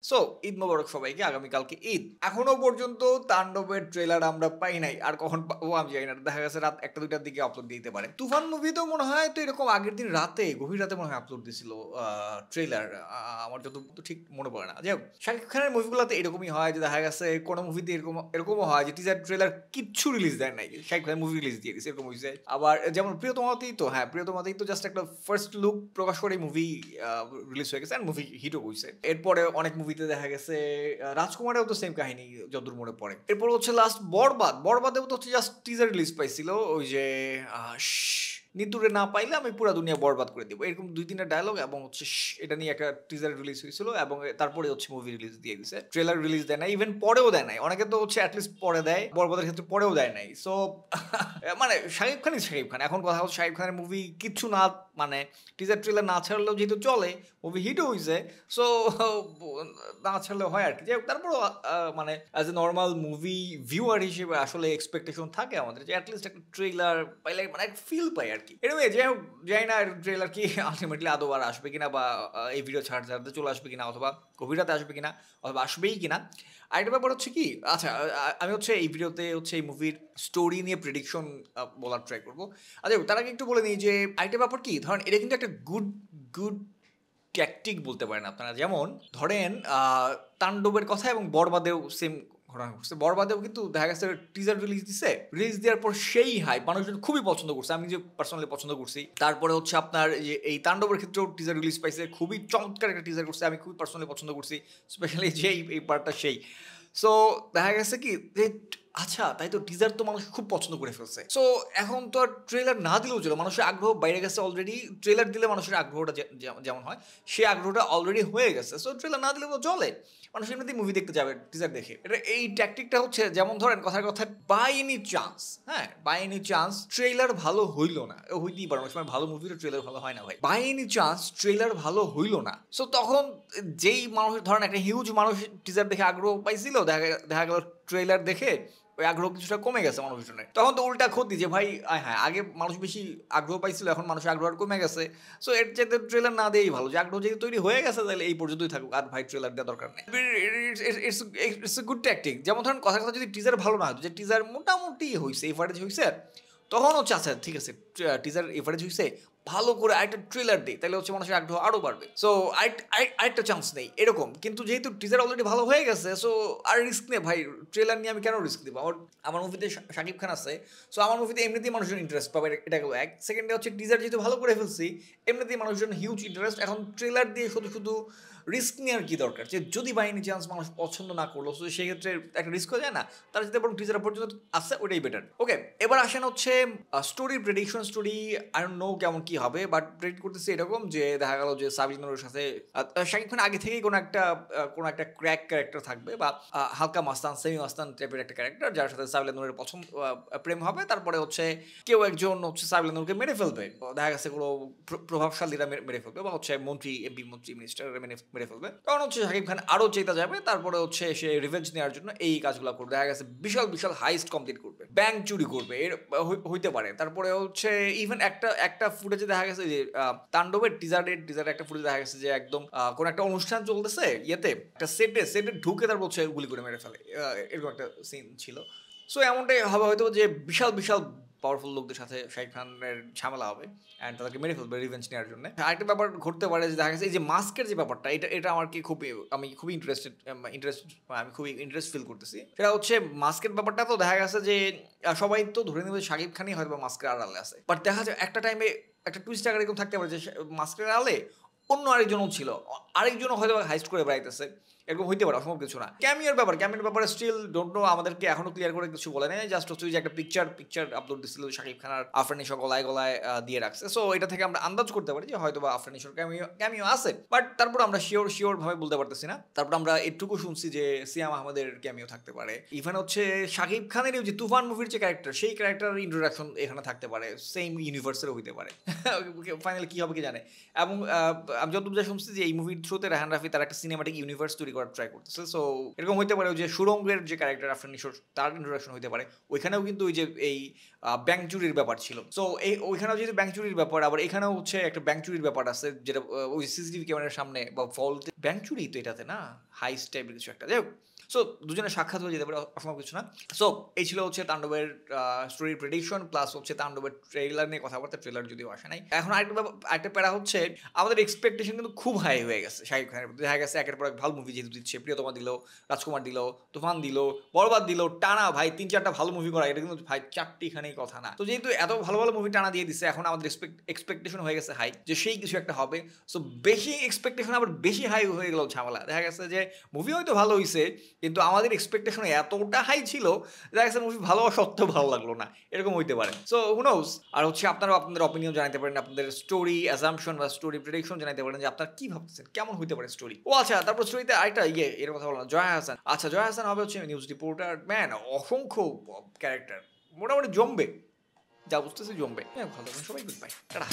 So Eid মোবারক সবাইকে, আগামীকালকে ঈদ। এখনো পর্যন্ত তাণ্ডবের ট্রেলার আমরা পাই নাই, আর কখন পাবো আমি জানি না। দেখা গেছে রাত 1টা-2টার দিকে আপলোড দিতে পারে। তুফান মুভি তো মনে হয় তো এরকম আগের দিন রাতে, গভীর রাতে মনে হয় আপলোড দিছিল ট্রেলার। আমার যত ঠিক মনে পড়ে না। যাই হোক, শাকিব খানের মুভিগুলোতে এরকমই হয় যে দেখা গেছে কোনো মুভিতে এরকমও হয় যে টিজার ট্রেলার কিচ্ছু রিলিজ দেয় নাই, শাকিব খানের মুভি রিলিজ দিয়ে দিচ্ছে, এরকম হয়েছে। আবার যেমন প্রিয়তমাতেই তো, হ্যাঁ প্রিয়তমাতেই তো জাস্ট একটা ফার্স্ট লুক প্রকাশ করে মুভি রিলিজ হয়ে গেছে, আর মুভি হিটও হয়েছে। এরপরে অনেক মুভিতে দেখা গেছে রাজকুমারেও তো সেম কাহিনী যতদূর মনে পড়ে। এরপর হচ্ছে লাস্ট বরবাদেও তো হচ্ছে জাস্ট টিজার রিলিজ পাইছিল, ওই যে নিতুরে না পাইলে আমি পুরো দুনিয়া বরবাদ করে দিব, এরকম 2-3টা ডায়লগ এবং হচ্ছে এটা নিয়ে একটা টিজার রিলিজ হয়েছিল, এবং তারপরে হচ্ছে মুভি রিলিজ দিয়ে দিছে। ট্রেলার রিলিজ দেয় নাই, ইভেন পরেও দেয় নাই। অনেকে তো হচ্ছে অ্যাটলিস্ট পরে দেয়, বরবাদের ক্ষেত্রে পরেও দেয় নাই। সো মানে শাকিব খান, এখন কথা হচ্ছে শাকিব খানের মুভি কিচ্ছু না, মানে টিজার ট্রেলার না ছাড়লেও যেহেতু চলে, মুভি হিটও হয়েছে, সো না ছাড়লেও হয় আর কি। যাই হোক, তারপরও মানে as a normal movie viewer হিসেবে আসলে এক্সপেকটেশন থাকে আমাদের যে অ্যাটলিস্ট একটা ট্রেলার পাইলে মানে একটা ফিল পাই আর কি। এনিওয়ে, যাই হোক, যাই না ট্রেলার কি আলটিমেটলি আদৌ আর আসবে কিনা, বা এই ভিডিও ছাড়তে চলে আসবে কিনা, অথবা গভীরাতে আসবে কিনা, অথবা আসবেই কিনা। আরেকটা ব্যাপার হচ্ছে কি, আচ্ছা, আমি হচ্ছে এই ভিডিওতে হচ্ছে এই মুভির স্টোরি নিয়ে প্রেডিকশন বলার ট্রাই করবো। আচ্ছা, তার আগে একটু বলে নিই যে আরেকটা ব্যাপার কি, ধরেন এটা কিন্তু একটা গুড ট্যাকটিক বলতে পারেন আপনারা। যেমন ধরেন তাণ্ডবের কথা এবং বরবাদেও সেম ঘটনা ঘটছে। বরবাদেও কিন্তু দেখা গেছে টিজার রিলিজ দেওয়ার পর সেই হাই মানুষজন খুবই পছন্দ করছে, আমি যে পার্সোনালি পছন্দ করছি। তারপরে হচ্ছে আপনার যে এই তাণ্ডবের ক্ষেত্রেও টিজার রিলিজ পাইছে, খুবই চমৎকার একটা টিজার করছে, আমি খুবই পার্সোনালি পছন্দ করছি, স্পেশালি যে এই পার্টটা সেই। সো দেখা গেছে কি যে আচ্ছা, তাই তো টিজার তো মানুষ খুব পছন্দ করে ফেলছে। সো এখন তো আর ট্রেলার না দিলেও চলো, মানুষের আগ্রহ বাইরে গেছে অলরেডি। ট্রেলার দিলে মানুষের আগ্রহটা যেমন হয়, সেই আগ্রহটা অলরেডি হয়ে গেছে। সো ট্রেলার না দিলেও চলে, মানুষ এমনিতেই মুভি দেখতে যাবে টিজার দেখে। এটা এই ট্যাকটিকটা হচ্ছে, যেমন ধরেন কথার কথা, বাই এনি চান্স ট্রেলার ভালো হইলো না, হইতেই পারে অনেক সময় ভালো মুভির ট্রেলার ভালো হয় না ভাই। বাই এনি চান্স ট্রেলার ভালো হইলো না, সো তখন যেই মানুষ ধরেন একটা হিউজ মানুষ টিজার দেখে আগ্রহ পাইছিল, দেখা গেল ট্রেলার দেখে ওই আগ্রহ কিছুটা কমে গেছে মানুষজনের, তখন তো উল্টা ক্ষতি যে ভাই হ্যাঁ আগে মানুষ বেশি আগ্রহ পাইছিল, এখন মানুষের আগ্রহ কমে গেছে। সো এর চাইতে ট্রেলার না দেওয়াই ভালো, যে আগ্রহ যেহেতু তৈরি হয়ে গেছে তাহলে এই পর্যন্তই থাকুক, আর ভাই ট্রেলার দেওয়ার দরকার নেই। It's a good tactic. যেমন ধরেন কথা যদি টিজার ভালো না হতো, যে টিজার মোটামুটি হয়েছে, এভারেজ হয়েছে, তখন হচ্ছে আচ্ছা ঠিক আছে, টিজার এভারেজ হয়েছে, ভালো করে আরেকটা ট্রেলার দিই, তাহলে হচ্ছে মানুষের আগ্রহ আরও বাড়বে। সো আরেকটা চান্স নেই এরকম। কিন্তু যেহেতু টিজার অলরেডি ভালো হয়ে গেছে, সো আর রিস্ক নেই ভাই, ট্রেলার নিয়ে আমি কেন রিস্ক দেবো? আমার মুভিতে শাকিব খান আছে, সো আমার মুভিতে এমনিতেই মানুষজন ইন্টারেস্ট পাবে, এটা গেলো এক। সেকেন্ডে হচ্ছে টিজার যেহেতু ভালো করে ফেলছি, এমনিতেই মানুষজন হিউজ ইন্টারেস্ট। এখন ট্রেলার দিয়ে শুধু রিস্ক নেওয়ার কি দরকার? যে যদি বাই এনি চান্স মানুষ পছন্দ না করলো, সো সেক্ষেত্রে একটা রিস্ক হয়ে যায় না? তার সাথে বরং টিজার পর্যন্ত আসছে, ওটাই বেটার। ওকে, এবার আসেন হচ্ছে story prediction. Story I don't know কেমন কি হবে, বাট প্রেডিক্ট করতেছি এরকম যে দেখা গেল যে সাবিনা নূরের সাথে শাকিব খান আগে থেকেই কোনো একটা ক্র্যাক ক্যারেক্টার থাকবে, বা হালকা মাস্তান, সেমি মাস্তান টাইপের একটা ক্যারেক্টার, যার সাথে সাবিনা নূরের প্রেম হবে। তারপরে হচ্ছে কেউ একজন হচ্ছে সাবিনা নূরকে মেরে ফেলবে, দেখা গেছে কোনো প্রভাবশালীরা মেরে ফেলবে, বা হচ্ছে মন্ত্রী, এমপি, মন্ত্রী, মিনিস্টার মেরে ফেলবে। তখন হচ্ছে শাকিব খান আরও চেতা যাবে, তারপরে হচ্ছে সে রিভেঞ্জ নেওয়ার জন্য এই কাজগুলো করবে। দেখা গেছে বিশাল হাইস্ট কমপ্লিট করবে, ব্যাংক চুরি করবে, এর হইতে পারে। তারপরে হচ্ছে ইভেন একটা ফুটেজে দেখা গেছে যে তাণ্ডবের টিজারে একটা ফুটেজ দেখা গেছে যে একদম কোন একটা অনুষ্ঠান চলতেছে, ইয়েতে একটা সেটে ঢুকে তারপর হচ্ছে গুলি করে মেরে ফেলে, এরকম একটা সিন ছিল। সো এমনটাই হবে হয়তো, যে বিশাল পাওয়ারফুল লোকদের সাথে শাকিব খানের ঝামেলা হবে, অ্যান্ড তাদেরকে মেরে ফেলবে রিভেঞ্জ নেওয়ার জন্য। আরেকটা ব্যাপার ঘটতে পারে যে দেখা গেছে এই যে মাস্কের যে ব্যাপারটা, এটা আমার কি আমি খুবই আমি খুবই ইন্টারেস্ট ফিল করতেছি। সেটা হচ্ছে মাস্কের ব্যাপারটা। তো দেখা গেছে যে সবাই তো ধরে নেবে শাকিব খানই হয়তো মাস্কের আড়ালে আছে, বাট দেখা যায় একটা টাইমে একটা টুইস্ট আকার এরকম থাকতে পারে যে মাস্কের আড়ালে অন্য আরেকজনও ছিল, আরেকজনও হয়তো হাইস্ট করে বেড়াইতেছে, এরকম হইতে পারে, অসম্ভব কিছু না। ক্যামিওর ব্যাপারে স্টিল ডোন্ট নো, আমাদেরকে এখনো ক্লিয়ার করে কিছু বলে নেই। জাস্ট হচ্ছে যে একটা পিকচার আপলোড দিছিল শাকিব খান আর আফরান নিশো গলায় দিয়ে রাখছে। সো এটা থেকে আমরা আন্দাজ করতে পারি যে হয়তো বা আফরান নিশোর ক্যামিও আছে, বাট তারপর আমরা শিওর ভাবে বলতে পারতেছি না। তারপর আমরা এটুকু শুনছি যে সিয়াম আহমেদের ক্যামিও থাকতে পারে। ইভেন হচ্ছে শাকিব খানের যে তুফান মুভির যে ক্যারেক্টার, সেই ক্যারেক্টার ইন্ট্রোডাকশন এখানে থাকতে পারে, সেম ইউনিভার্সেরও হইতে পারে। ফাইনালি কি হবে কি জানে। এবং আমি যতদূর যা শুনছি যে এই মুভির থ্রুতে রায়হান রাফি তার একটা সিনেমাটিক ইউনিভার্স তৈরি করার ট্রাই করতেছে। সো এরকম হইতে পারে যে সুরঙ্গের যে ক্যারেক্টার আফরান নিশোর, তার ইন্ট্রোডাকশন হইতে পারে। ওইখানেও কিন্তু ওই যে এই ব্যাংক চুরির ব্যাপার ছিল। সো ওইখানেও যেহেতু ব্যাংক চুরির ব্যাপার, আবার এখানেও হচ্ছে একটা ব্যাংক চুরির ব্যাপার আছে, যেটা ওই সিসিটিভি ক্যামেরার সামনে বা ফল্ট ব্যাংক চুরি তো এটাতে না, হাইস টাইপের কিছু একটা, যাই হোক। সো দুজনের সাক্ষাৎ হয়ে যেতে পারে, অসম্ভব কিছু না। সো এই ছিল হচ্ছে তাণ্ডবের স্টোরি প্রেডিকশন প্লাস হচ্ছে তাণ্ডবের ট্রেলার নিয়ে কথাবার্তা, ট্রেলার যদিও আসে নাই। এখন আরেকটা প্যারা হচ্ছে আমাদের এক্সপেকটেশন কিন্তু খুব হাই হয়ে গেছে শাকিব খানের, দেখা গেছে একের পর এক ভালো মুভি যেহেতু দিচ্ছে, প্রিয়তমা দিল, রাজকুমার দিল, তুফান দিল, বরবাদ দিল, টানা ভাই 3-4টা ভালো মুভি করা, এটা কিন্তু ভাই 4টিখানেই কথা না। তো যেহেতু এত ভালো ভালো মুভি টানা দিয়ে দিচ্ছে, এখন আমাদের এক্সপেকটেশন হয়ে গেছে হাই, যে সেই কিছু একটা হবে। সো বেশি এক্সপেকটেশন আবার বেশি হাই হয়ে গেল ঝামেলা, দেখা গেছে যে মুভি হয়তো ভালো হয়েছে কিন্তু আমাদের এক্সপেকটেশন এতটা হাই ছিল, দেখা গেছে মুভি ভালো হওয়া সত্ত্বেও ভালো লাগলো না, এরকম হইতে পারে। সো হু নোস। আর হচ্ছে আপনারাও আপনাদের অপিনিয়ন জানাতে পারেন, আপনাদের স্টোরি অ্যাজাম্পশন বা স্টোরি প্রেডিকশন জানাতে পারেন যে আপনারা কি ভাবতেছেন কেমন হইতে পারে স্টোরি। ও আচ্ছা, তারপর স্টোরিতে আরেকটা এর কথা বললাম, জয়া হাসান। আচ্ছা, জয়া হাসান হবে হচ্ছে নিউজ রিপোর্টার, ম্যান অসংখ্য ক্যারেক্টার, মোটামুটি জমবে, যা বুঝতেছি জমবে। হ্যাঁ, ভালো থাকবেন সবাই, গুড বাই, টাটা।